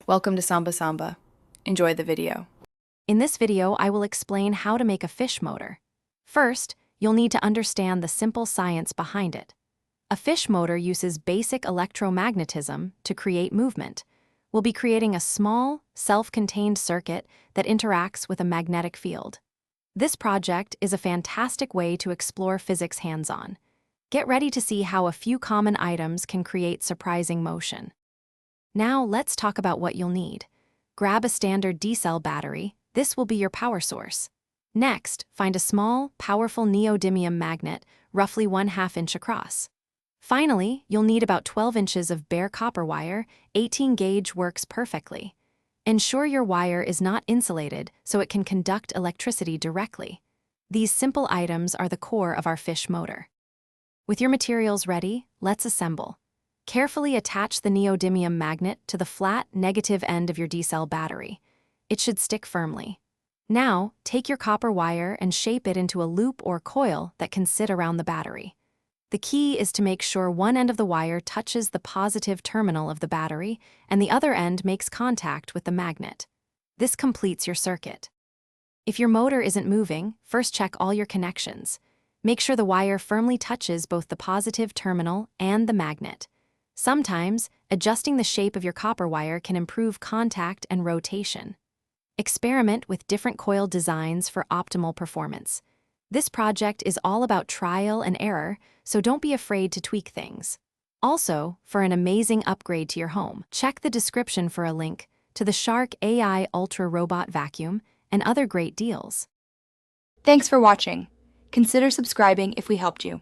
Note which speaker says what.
Speaker 1: Welcome to Samba Samba. Enjoy the video.
Speaker 2: In this video, I will explain how to make a fish motor. First, you'll need to understand the simple science behind it. A fish motor uses basic electromagnetism to create movement. We'll be creating a small, self-contained circuit that interacts with a magnetic field. This project is a fantastic way to explore physics hands-on. Get ready to see how a few common items can create surprising motion. Now let's talk about what you'll need. Grab a standard D-cell battery. This will be your power source. Next, find a small, powerful neodymium magnet, roughly 1/2 inch across. Finally, you'll need about 12 inches of bare copper wire. 18 gauge works perfectly. Ensure your wire is not insulated so it can conduct electricity directly. These simple items are the core of our fish motor. With your materials ready, let's assemble. Carefully attach the neodymium magnet to the flat, negative end of your D-cell battery. It should stick firmly. Now, take your copper wire and shape it into a loop or coil that can sit around the battery. The key is to make sure one end of the wire touches the positive terminal of the battery and the other end makes contact with the magnet. This completes your circuit. If your motor isn't moving, first check all your connections. Make sure the wire firmly touches both the positive terminal and the magnet. Sometimes, adjusting the shape of your copper wire can improve contact and rotation. Experiment with different coil designs for optimal performance. This project is all about trial and error, so don't be afraid to tweak things. Also, for an amazing upgrade to your home, check the description for a link to the Shark AI Ultra Robot Vacuum and other great deals.
Speaker 1: Thanks for watching. Consider subscribing if we helped you.